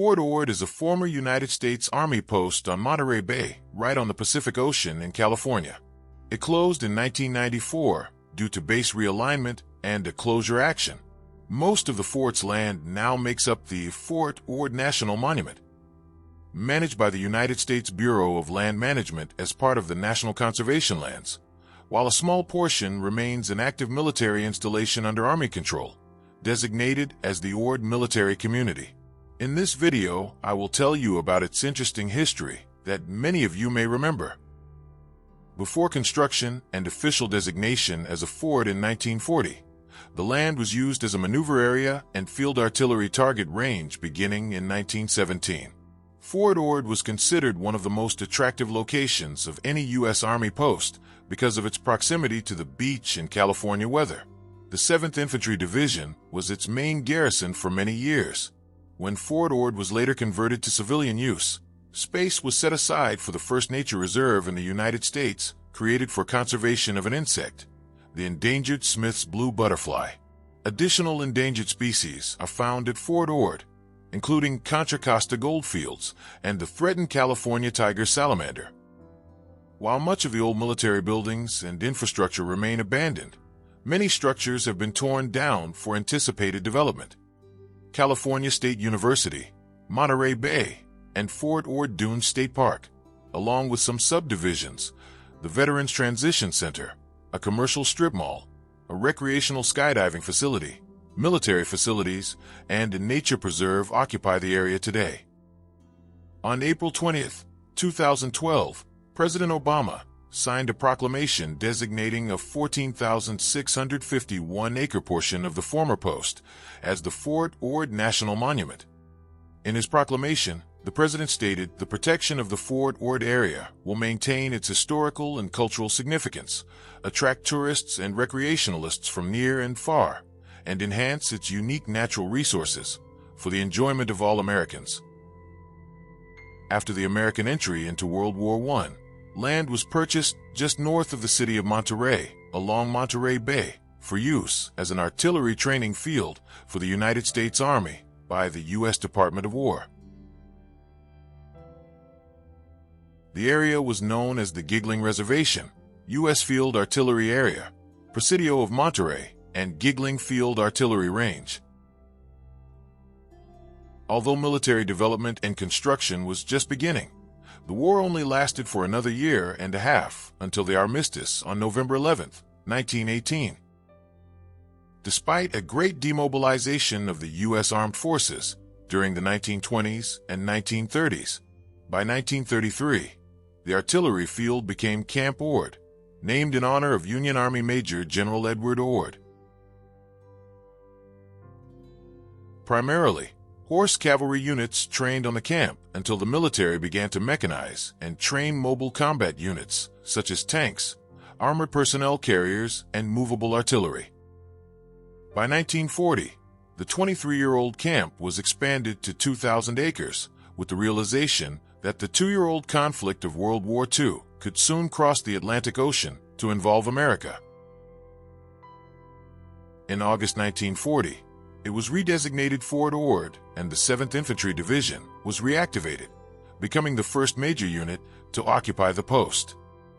Fort Ord is a former United States Army post on Monterey Bay, right on the Pacific Ocean in California. It closed in 1994 due to base realignment and a closure action. Most of the fort's land now makes up the Fort Ord National Monument, managed by the United States Bureau of Land Management as part of the National Conservation Lands, while a small portion remains an active military installation under Army control, designated as the Ord Military Community. In this video, I will tell you about its interesting history that many of you may remember. Before construction and official designation as a fort in 1940, the land was used as a maneuver area and field artillery target range beginning in 1917. Fort Ord was considered one of the most attractive locations of any U.S. Army post because of its proximity to the beach and California weather. The 7th Infantry Division was its main garrison for many years. When Fort Ord was later converted to civilian use, space was set aside for the first nature reserve in the United States, created for conservation of an insect, the endangered Smith's blue butterfly. Additional endangered species are found at Fort Ord, including Contra Costa goldfields and the threatened California tiger salamander. While much of the old military buildings and infrastructure remain abandoned, many structures have been torn down for anticipated development. California State University, Monterey Bay, and Fort Ord Dunes State Park, along with some subdivisions, the Veterans Transition Center, a commercial strip mall, a recreational skydiving facility, military facilities, and a nature preserve occupy the area today. On April 20, 2012, President Obama signed a proclamation designating a 14,651-acre portion of the former post as the Fort Ord National Monument. In his proclamation, the president stated the protection of the Fort Ord area will maintain its historical and cultural significance, attract tourists and recreationalists from near and far, and enhance its unique natural resources for the enjoyment of all Americans. After the American entry into World War I, land was purchased just north of the city of Monterey, along Monterey Bay, for use as an artillery training field for the United States Army by the U.S. Department of War. The area was known as the Giggling Reservation, U.S. Field Artillery Area, Presidio of Monterey, and Giggling Field Artillery Range. Although military development and construction was just beginning, the war only lasted for another year and a half until the armistice on November 11, 1918. Despite a great demobilization of the U.S. Armed Forces during the 1920s and 1930s, by 1933, the artillery field became Camp Ord, named in honor of Union Army Major General Edward Ord. Primarily, horse cavalry units trained on the camp until the military began to mechanize and train mobile combat units, such as tanks, armored personnel carriers, and movable artillery. By 1940, the 23-year-old camp was expanded to 2,000 acres, with the realization that the 2-year-old conflict of World War II could soon cross the Atlantic Ocean to involve America. In August 1940, it was redesignated Fort Ord, and the 7th Infantry Division was reactivated, becoming the first major unit to occupy the post.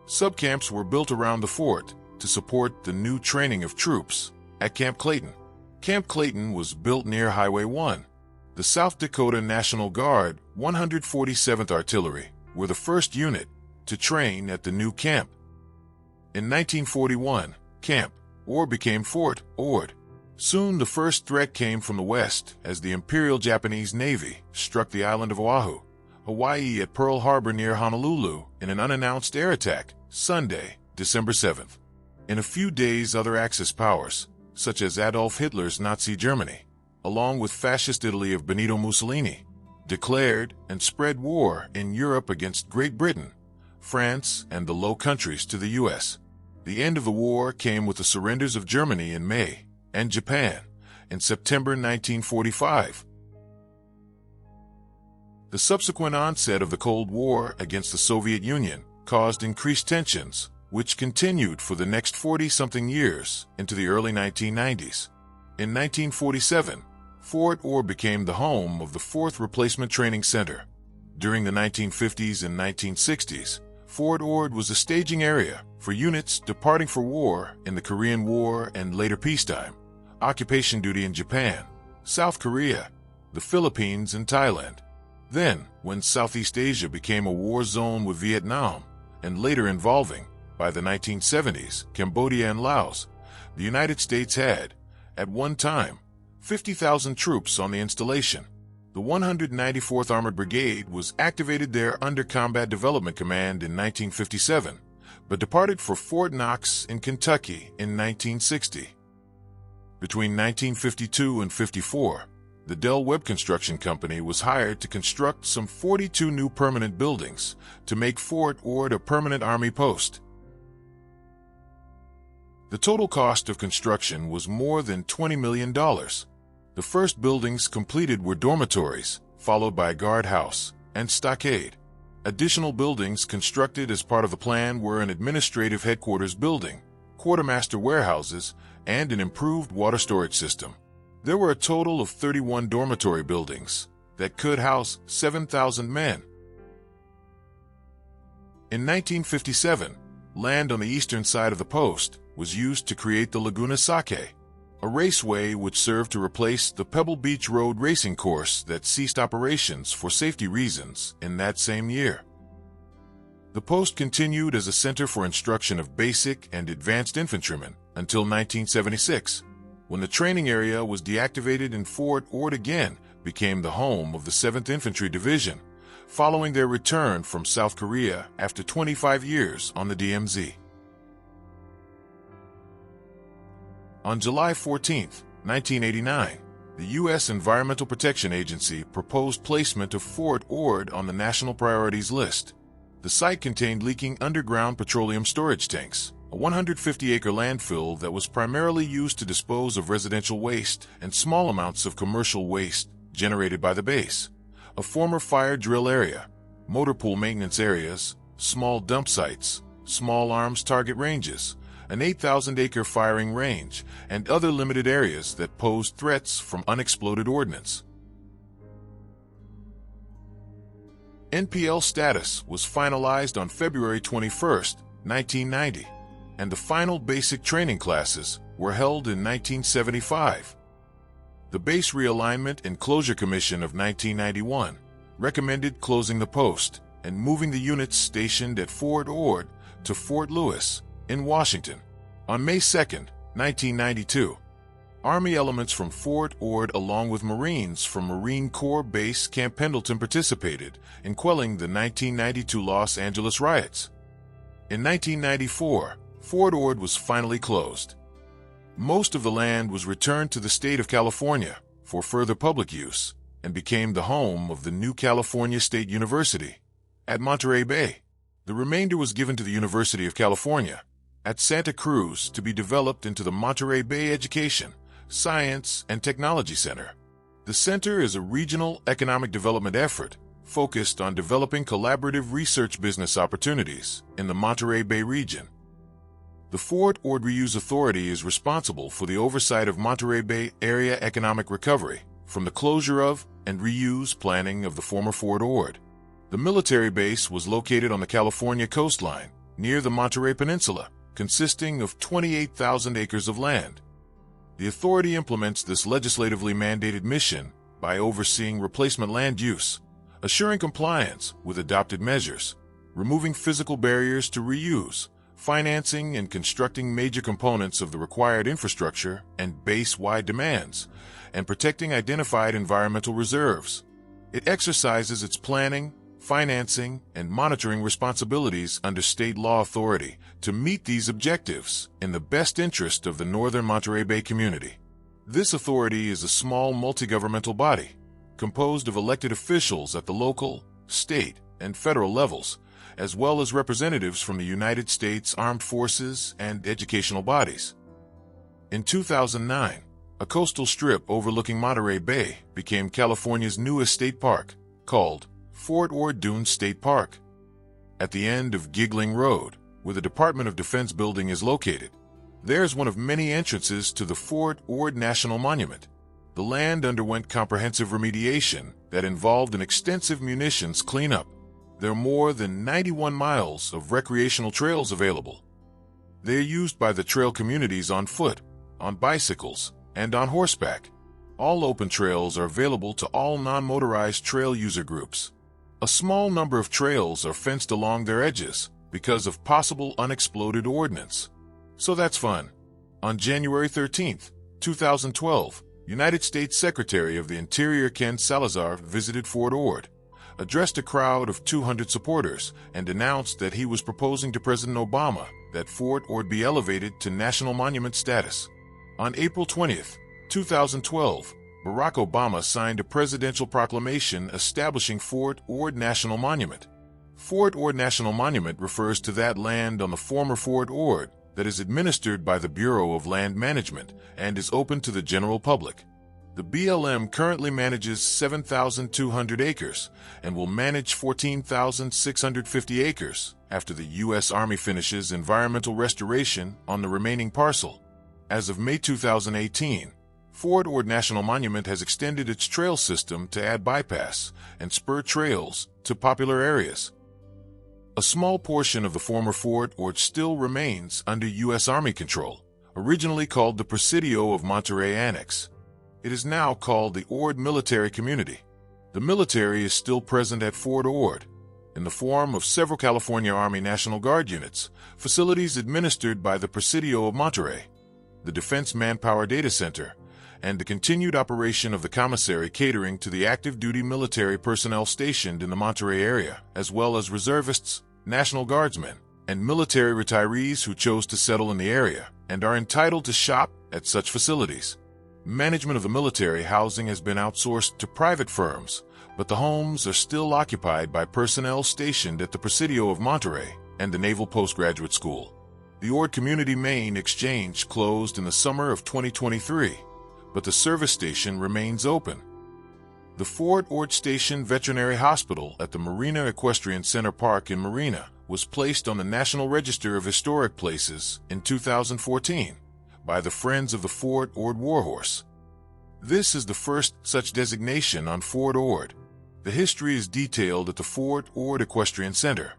Subcamps were built around the fort to support the new training of troops at Camp Clayton. Camp Clayton was built near Highway 1. The South Dakota National Guard 147th Artillery were the first unit to train at the new camp. In 1941, Camp Ord became Fort Ord. Soon the first threat came from the west as the Imperial Japanese Navy struck the island of Oahu, Hawaii at Pearl Harbor near Honolulu in an unannounced air attack, Sunday, December 7th. In a few days, other Axis powers, such as Adolf Hitler's Nazi Germany, along with Fascist Italy of Benito Mussolini, declared and spread war in Europe against Great Britain, France, and the Low Countries to the U.S. The end of the war came with the surrenders of Germany in May and Japan in September 1945. The subsequent onset of the Cold War against the Soviet Union caused increased tensions, which continued for the next 40-something years into the early 1990s. In 1947, Fort Ord became the home of the 4th Replacement Training Center. During the 1950s and 1960s, Fort Ord was a staging area for units departing for war in the Korean War and later peacetime, occupation duty in Japan, South Korea, the Philippines, and Thailand. Then, when Southeast Asia became a war zone with Vietnam, and later involving, by the 1970s, Cambodia and Laos, the United States had, at one time, 50,000 troops on the installation. The 194th Armored Brigade was activated there under Combat Development Command in 1957, but departed for Fort Knox in Kentucky in 1960. Between 1952 and 54, the Del Webb Construction Company was hired to construct some 42 new permanent buildings to make Fort Ord a permanent Army post. The total cost of construction was more than $20 million. The first buildings completed were dormitories, followed by a guardhouse and stockade. Additional buildings constructed as part of the plan were an administrative headquarters building, quartermaster warehouses, and an improved water storage system. There were a total of 31 dormitory buildings that could house 7,000 men. In 1957, land on the eastern side of the post was used to create the Laguna Sake, a raceway which served to replace the Pebble Beach Road racing course that ceased operations for safety reasons in that same year. The post continued as a center for instruction of basic and advanced infantrymen until 1976, when the training area was deactivated and Fort Ord again became the home of the 7th Infantry Division, following their return from South Korea after 25 years on the DMZ. On July 14, 1989, the U.S. Environmental Protection Agency proposed placement of Fort Ord on the National Priorities List. The site contained leaking underground petroleum storage tanks, a 150-acre landfill that was primarily used to dispose of residential waste and small amounts of commercial waste generated by the base, a former fire drill area, motor pool maintenance areas, small dump sites, small arms target ranges, an 8,000-acre firing range, and other limited areas that posed threats from unexploded ordnance. NPL status was finalized on February 21, 1990, and the final basic training classes were held in 1975. The Base Realignment and Closure Commission of 1991 recommended closing the post and moving the units stationed at Fort Ord to Fort Lewis in Washington. On May 2, 1992, Army elements from Fort Ord along with Marines from Marine Corps Base Camp Pendleton participated in quelling the 1992 Los Angeles riots. In 1994, Fort Ord was finally closed. Most of the land was returned to the state of California for further public use and became the home of the new California State University at Monterey Bay. The remainder was given to the University of California at Santa Cruz to be developed into the Monterey Bay Education, Science, and Technology Center. The center is a regional economic development effort focused on developing collaborative research business opportunities in the Monterey Bay region. The Fort Ord Reuse Authority is responsible for the oversight of Monterey Bay area economic recovery from the closure of and reuse planning of the former Fort Ord. The military base was located on the California coastline near the Monterey Peninsula, consisting of 28,000 acres of land. The authority implements this legislatively mandated mission by overseeing replacement land use, assuring compliance with adopted measures, removing physical barriers to reuse, financing and constructing major components of the required infrastructure and base-wide demands, and protecting identified environmental reserves. It exercises its planning, financing, and monitoring responsibilities under state law authority to meet these objectives in the best interest of the northern Monterey Bay community. This authority is a small multi-governmental body composed of elected officials at the local, state, and federal levels, as well as representatives from the United States Armed Forces and educational bodies. In 2009, a coastal strip overlooking Monterey Bay became California's newest state park, called Fort Ord Dunes State Park. At the end of Giggling Road, where the Department of Defense building is located, there's one of many entrances to the Fort Ord National Monument. The land underwent comprehensive remediation that involved an extensive munitions cleanup. There are more than 91 miles of recreational trails available. They are used by the trail communities on foot, on bicycles, and on horseback. All open trails are available to all non-motorized trail user groups. A small number of trails are fenced along their edges because of possible unexploded ordnance. So that's fun. On January 13, 2012, United States Secretary of the Interior Ken Salazar visited Fort Ord, addressed a crowd of 200 supporters, and announced that he was proposing to President Obama that Fort Ord be elevated to national monument status. On April 20, 2012, Barack Obama signed a presidential proclamation establishing Fort Ord National Monument. Fort Ord National Monument refers to that land on the former Fort Ord that is administered by the Bureau of Land Management and is open to the general public. The BLM currently manages 7,200 acres and will manage 14,650 acres after the U.S. Army finishes environmental restoration on the remaining parcel. As of May 2018, Fort Ord National Monument has extended its trail system to add bypass and spur trails to popular areas. A small portion of the former Fort Ord still remains under U.S. Army control, originally called the Presidio of Monterrey Annex. It is now called the Ord Military Community. The military is still present at Fort Ord, in the form of several California Army National Guard units, facilities administered by the Presidio of Monterrey, the Defense Manpower Data Center, and the continued operation of the commissary catering to the active-duty military personnel stationed in the Monterrey area, as well as reservists, National Guardsmen, and military retirees who chose to settle in the area and are entitled to shop at such facilities. Management of the military housing has been outsourced to private firms, but the homes are still occupied by personnel stationed at the Presidio of Monterrey and the Naval Postgraduate School. The Ord Community Main Exchange closed in the summer of 2023, but the service station remains open. The Fort Ord Station Veterinary Hospital at the Marina Equestrian Center Park in Marina was placed on the National Register of Historic Places in 2014 by the Friends of the Fort Ord Warhorse. This is the first such designation on Fort Ord. The history is detailed at the Fort Ord Equestrian Center.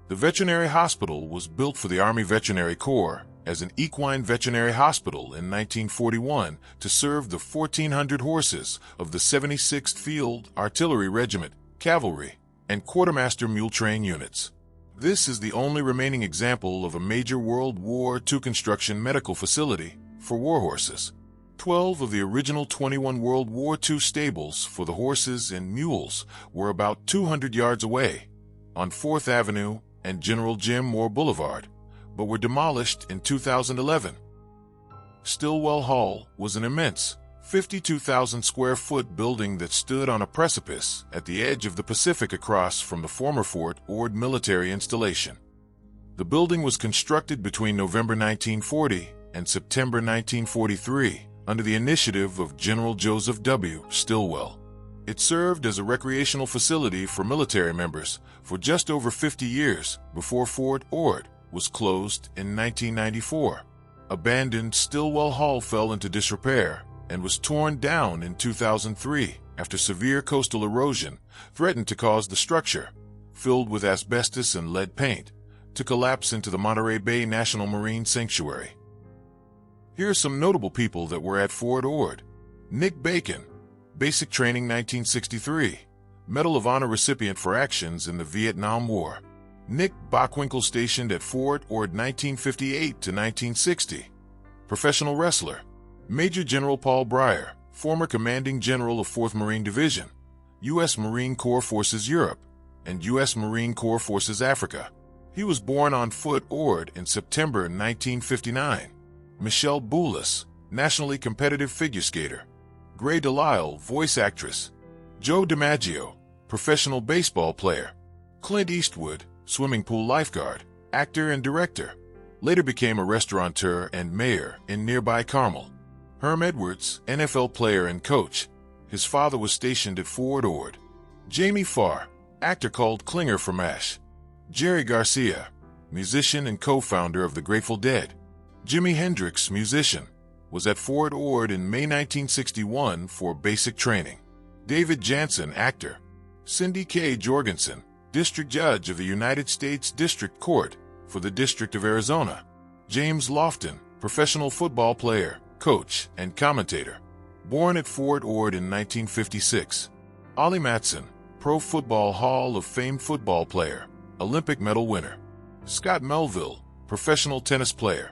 The veterinary hospital was built for the Army Veterinary Corps as an equine veterinary hospital in 1941 to serve the 1,400 horses of the 76th Field Artillery Regiment, Cavalry, and Quartermaster Mule Train units. This is the only remaining example of a major World War II construction medical facility for warhorses. 12 of the original 21 World War II stables for the horses and mules were about 200 yards away, on 4th Avenue and General Jim Moore Boulevard, but were demolished in 2011. Stillwell Hall was an immense 52,000 square foot building that stood on a precipice at the edge of the Pacific across from the former Fort Ord military installation. The building was constructed between November 1940 and September 1943 under the initiative of General Joseph W. Stillwell. It served as a recreational facility for military members for just over 50 years before Fort Ord was closed in 1994. Abandoned Stillwell Hall fell into disrepair and was torn down in 2003 after severe coastal erosion threatened to cause the structure, filled with asbestos and lead paint, to collapse into the Monterey Bay National Marine Sanctuary. Here are some notable people that were at Fort Ord. Nick Bacon, basic training 1963, Medal of Honor recipient for actions in the Vietnam War. Nick Bockwinkel stationed at Fort Ord 1958 to 1960. Professional wrestler. Major General Paul Breyer, former commanding general of 4th Marine Division, U.S. Marine Corps Forces Europe, and U.S. Marine Corps Forces Africa. He was born on Fort Ord in September 1959. Michelle Boulis, nationally competitive figure skater. Gray Delisle, voice actress. Joe DiMaggio, professional baseball player. Clint Eastwood, swimming pool lifeguard, actor and director. Later became a restaurateur and mayor in nearby Carmel. Herm Edwards, NFL player and coach. His father was stationed at Fort Ord. Jamie Farr, actor called Klinger from MASH. Jerry Garcia, musician and co-founder of the Grateful Dead. Jimi Hendrix, musician. was at Fort Ord in May 1961 for basic training. David Jansen, actor. Cindy K. Jorgensen, District Judge of the United States District Court for the District of Arizona. James Lofton, professional football player, coach, and commentator. Born at Fort Ord in 1956. Ollie Matson, Pro Football Hall of Fame football player, Olympic medal winner. Scott Melville, professional tennis player.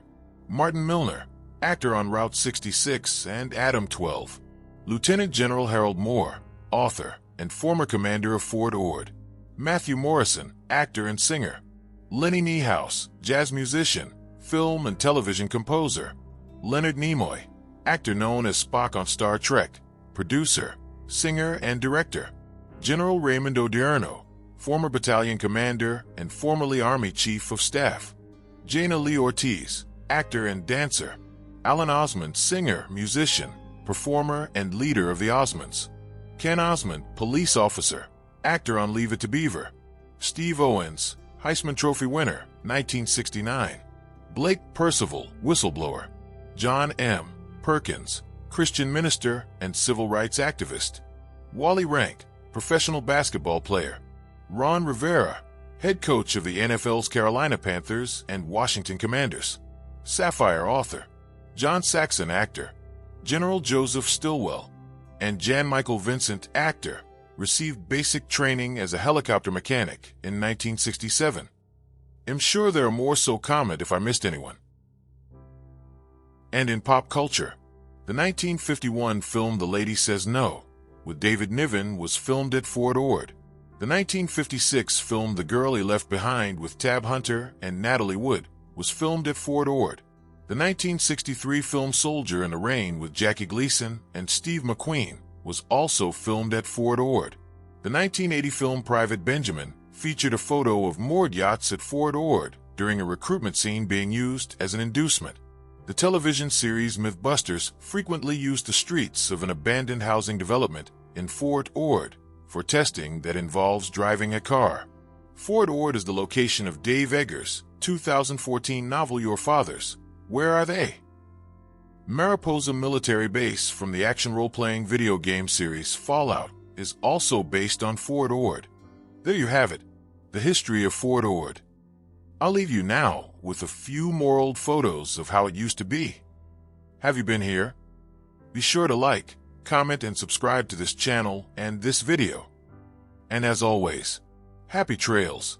Martin Milner, actor on Route 66 and Adam 12. Lieutenant General Harold Moore, author and former commander of Fort Ord. Matthew Morrison, actor and singer. Lenny Niehaus, jazz musician, film and television composer. Leonard Nimoy, actor known as Spock on Star Trek, producer, singer, and director. General Raymond Odierno, former battalion commander and formerly Army Chief of Staff. Jaina Lee Ortiz, actor and dancer. Alan Osmond, singer, musician, performer, and leader of the Osmonds. Ken Osmond, police officer, actor on Leave It to Beaver. Steve Owens, Heisman Trophy winner, 1969. Blake Percival, whistleblower. John M. Perkins, Christian minister and civil rights activist. Wally Rank, professional basketball player. Ron Rivera, head coach of the NFL's Carolina Panthers and Washington Commanders. Sapphire, author. John Saxon, actor. General Joseph Stilwell and Jan Michael Vincent, actor, received basic training as a helicopter mechanic in 1967. I'm sure there are more, so comment if I missed anyone. And in pop culture, the 1951 film The Lady Says No, with David Niven, was filmed at Fort Ord. The 1956 film The Girl He Left Behind with Tab Hunter and Natalie Wood was filmed at Fort Ord. The 1963 film Soldier in the Rain with Jackie Gleason and Steve McQueen was also filmed at Fort Ord. The 1980 film Private Benjamin featured a photo of moored yachts at Fort Ord during a recruitment scene being used as an inducement. The television series Mythbusters frequently used the streets of an abandoned housing development in Fort Ord for testing that involves driving a car. Fort Ord is the location of Dave Eggers' 2014 novel Your Fathers. Where Are They? Mariposa Military Base from the action role-playing video game series Fallout is also based on Fort Ord. There you have it, the history of Fort Ord. I'll leave you now with a few more old photos of how it used to be. Have you been here? Be sure to like, comment, and subscribe to this channel and this video. And as always, happy trails!